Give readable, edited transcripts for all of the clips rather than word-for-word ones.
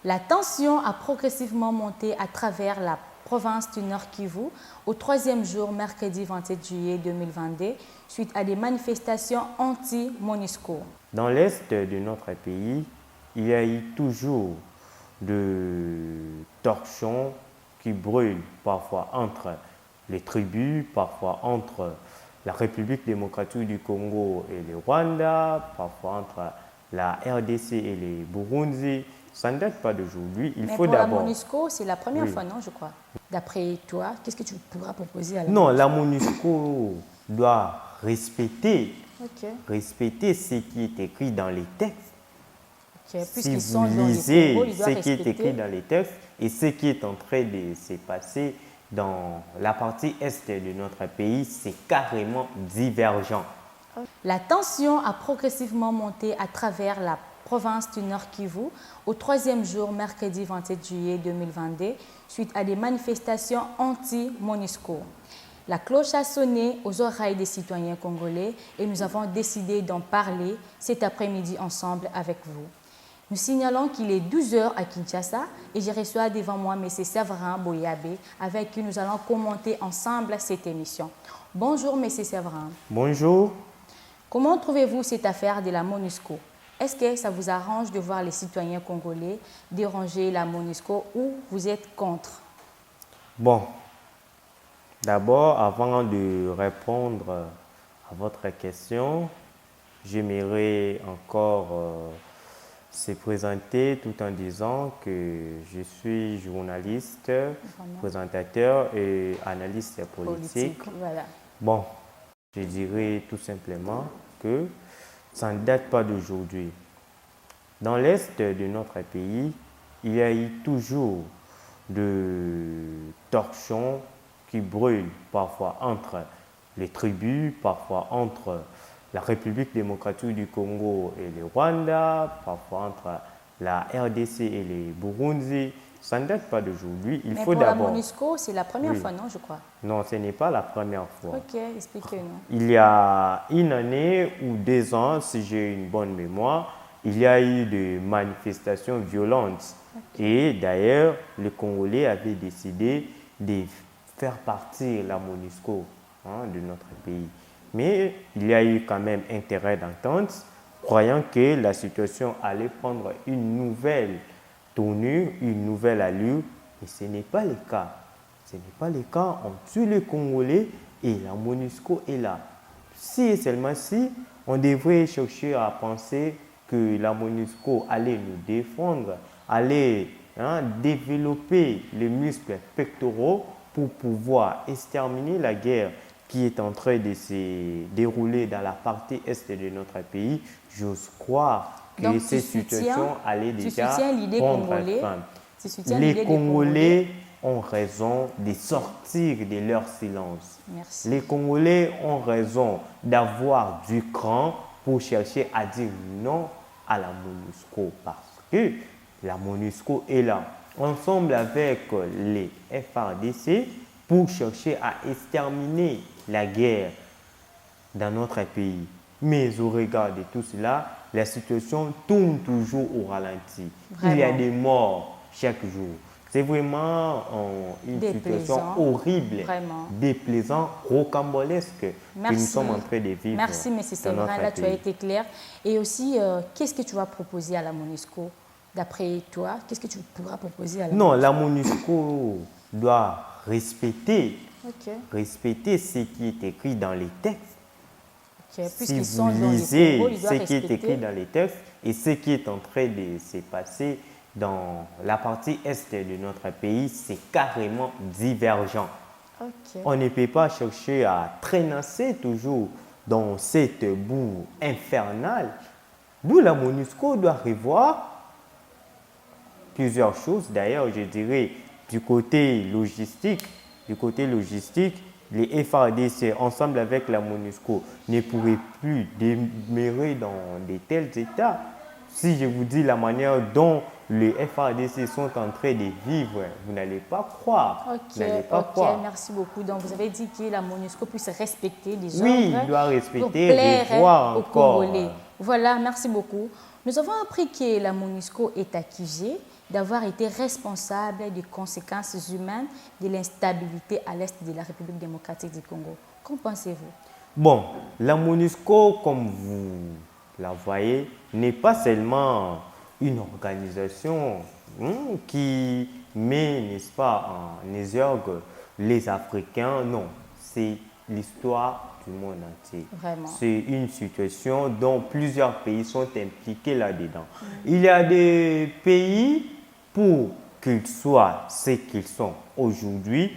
La tension a progressivement monté à travers la province du Nord Kivu au troisième jour, mercredi 27 juillet 2022, suite à des manifestations anti-MONUSCO. Dans l'est de notre pays, il y a eu toujours de torsions qui brûlent, parfois entre les tribus, parfois entre la République démocratique du Congo et le Rwanda, parfois entre la RDC et les Burundi. Ça ne date pas d'aujourd'hui. Mais pour la MONUSCO, c'est la première fois, non, je crois. D'après toi, qu'est-ce que tu pourras proposer à la Non, la MONUSCO doit respecter, respecter ce qui est écrit dans les textes. Si vous lisez ce qui est écrit dans les textes et ce qui est en train de se passer dans la partie est de notre pays, c'est carrément divergent. La tension a progressivement monté à travers la province du Nord Kivu au troisième jour, mercredi 27 juillet 2022, suite à des manifestations anti-MONUSCO. La cloche a sonné aux oreilles des citoyens congolais et nous avons décidé d'en parler cet après-midi ensemble avec vous. Nous signalons qu'il est 12h à Kinshasa et je reçois devant moi M. Séverin Boyabé avec qui nous allons commenter ensemble cette émission. Bonjour M. Séverin. Bonjour. Comment trouvez-vous cette affaire de la MONUSCO? Est-ce que ça vous arrange de voir les citoyens congolais déranger la MONUSCO ou vous êtes contre? Bon, d'abord, avant de répondre à votre question, j'aimerais encore se présenter tout en disant que je suis journaliste, présentateur et analyste politique. Voilà. Bon, je dirais tout simplement que ça ne date pas d'aujourd'hui. Dans l'est de notre pays, il y a eu toujours de torsions qui brûlent, parfois entre les tribus, parfois entre la République démocratique du Congo et le Rwanda, parfois entre la RDC et les Burundi. Ça ne date pas d'aujourd'hui. Mais pour la MONUSCO, c'est la première fois, non, je crois? Non, ce n'est pas la première fois. Ok, expliquez-nous. Il y a une année ou 2 ans, si j'ai une bonne mémoire, il y a eu des manifestations violentes. Et d'ailleurs, les Congolais avaient décidé de faire partir la MONUSCO de notre pays. Mais il y a eu quand même intérêt d'entente, croyant que la situation allait prendre une nouvelle tournure, une nouvelle allure, et ce n'est pas le cas. Ce n'est pas le cas. On tue les Congolais et la MONUSCO est là. Si et seulement si, on devrait chercher à penser que la MONUSCO allait nous défendre, allait développer les muscles pectoraux pour pouvoir exterminer la guerre qui est en train de se dérouler dans la partie est de notre pays. J'ose croire que ces situations allaient déjà prendre fin. Les Congolais ont raison de sortir de leur silence. Merci. Les Congolais ont raison d'avoir du cran pour chercher à dire non à la MONUSCO parce que la MONUSCO est là, ensemble avec les FARDC, pour chercher à exterminer la guerre dans notre pays. Mais au regard de tout cela, la situation tourne toujours au ralenti. Vraiment. Il y a des morts chaque jour. C'est vraiment une situation horrible, déplaisante, rocambolesque que nous sommes en train de vivre. Merci, M. Séverin, là tu as été clair. Et aussi, qu'est-ce que tu vas proposer à la MONUSCO? D'après toi, qu'est-ce que tu pourras proposer à la MONUSCO? Non, la MONUSCO doit respecter, respecter ce qui est écrit dans les textes. Si vous lisez ce qui est écrit dans les textes et ce qui est en train de se passer dans la partie est de notre pays, c'est carrément divergent. On ne peut pas chercher à traînasser toujours dans cette boue infernale. D'où la MONUSCO doit revoir plusieurs choses. D'ailleurs, je dirais du côté logistique, les FARDC, ensemble avec la MONUSCO, ne pourraient plus demeurer dans de tels états. Si je vous dis la manière dont les FARDC sont en train de vivre, vous n'allez pas croire. Merci beaucoup. Donc, vous avez dit que la MONUSCO puisse respecter les ordres. Oui, il doit respecter, revoir encore. Congolais. Voilà, merci beaucoup. Nous avons appris que la MONUSCO est accusée d'avoir été responsable des conséquences humaines de l'instabilité à l'est de la République démocratique du Congo. Qu'en pensez-vous? Bon, la MONUSCO, comme vous la voyez, n'est pas seulement une organisation qui met, n'est-ce pas, en exergue les Africains. Non, c'est l'histoire du monde entier. Vraiment. C'est une situation dont plusieurs pays sont impliqués là-dedans. Il y a des pays, pour qu'ils soient ce qu'ils sont aujourd'hui,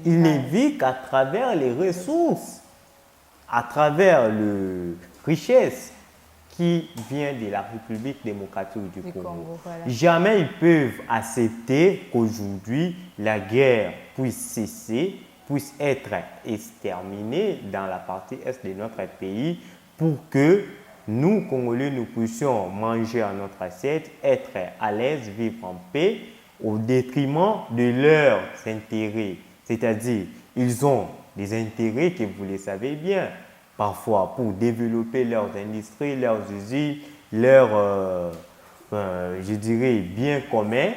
ils ne vivent qu'à travers les ressources, à travers la richesse qui vient de la République démocratique du Congo. Voilà. Jamais ils peuvent accepter qu'aujourd'hui la guerre puisse cesser, puisse être exterminée dans la partie est de notre pays pour que nous, Congolais, nous puissions manger à notre assiette, être à l'aise, vivre en paix, au détriment de leurs intérêts. C'est-à-dire, ils ont des intérêts que vous le savez bien, parfois pour développer leurs industries, leurs usines, leurs, je dirais, biens communs,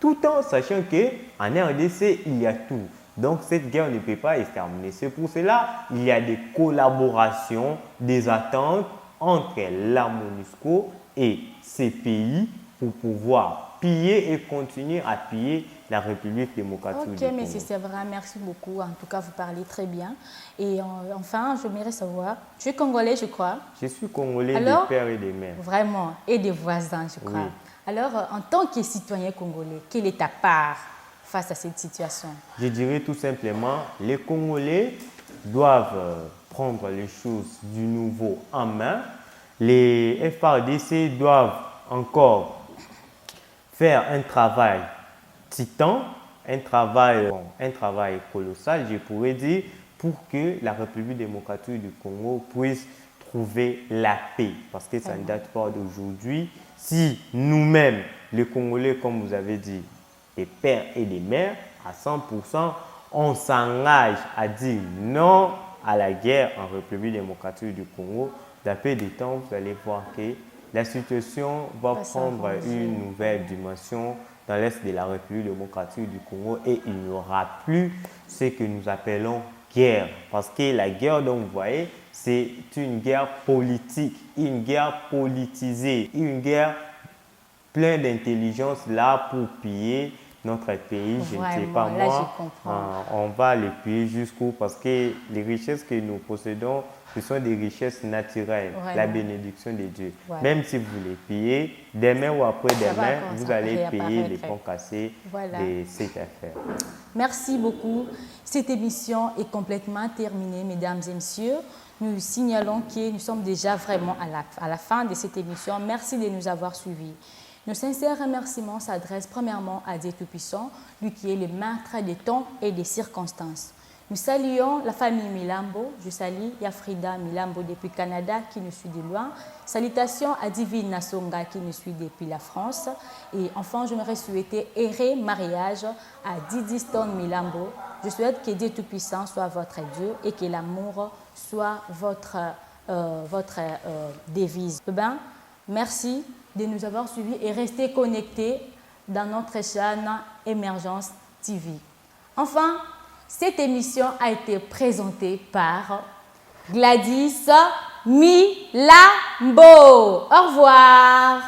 tout en sachant qu'en RDC, il y a tout. Donc, cette guerre ne peut pas être terminée. C'est pour cela qu'il y a des collaborations, des attentes entre la MONUSCO et ces pays pour pouvoir piller et continuer à piller la République démocratique du Congo. Ok, M. Séverin, merci beaucoup. En tout cas, vous parlez très bien. Et enfin, j'aimerais savoir, tu es Congolais, je crois? Je suis Congolais de père et de mère. Vraiment, et des voisins, je crois. Oui. Alors, en tant que citoyen congolais, quelle est ta part face à cette situation? Je dirais tout simplement, les Congolais doivent prendre les choses du nouveau en main. Les FARDC doivent encore faire un travail titan, un travail colossal, je pourrais dire, pour que la République démocratique du Congo puisse trouver la paix. Parce que ça ne date pas d'aujourd'hui. Si nous-mêmes, les Congolais, comme vous avez dit, des pères et des mères, à 100%, on s'engage à dire non à la guerre en République démocratique du Congo, d'après des temps, vous allez voir que la situation va prendre une nouvelle dimension dans l'est de la République démocratique du Congo et il n'y aura plus ce que nous appelons guerre. Parce que la guerre dont vous voyez, c'est une guerre politique, une guerre politisée, une guerre pleine d'intelligence là pour piller notre pays. Je ne sais pas moi, on va les piller jusqu'où, parce que les richesses que nous possédons, ce sont des richesses naturelles, la bénédiction de Dieu. Même si vous les pillez, demain ou après-demain, vous allez payer les ponts cassés de cette affaire. Merci beaucoup. Cette émission est complètement terminée, mesdames et messieurs. Nous signalons que nous sommes déjà vraiment à la fin de cette émission. Merci de nous avoir suivis. Nos sincères remerciements s'adressent premièrement à Dieu Tout-Puissant, lui qui est le maître des temps et des circonstances. Nous saluons la famille Milambo. Je salue Yafrida Milambo depuis le Canada qui nous suit de loin. Salutations à Divine Nassonga qui nous suit depuis la France. Et enfin, j'aimerais souhaiter heureux mariage à Didi Stone Milambo. Je souhaite que Dieu Tout-Puissant soit votre Dieu et que l'amour soit votre devise. Ben, merci de nous avoir suivis et restez connectés dans notre chaîne Émergence TV. Enfin, cette émission a été présentée par Gladys Milambo. Au revoir.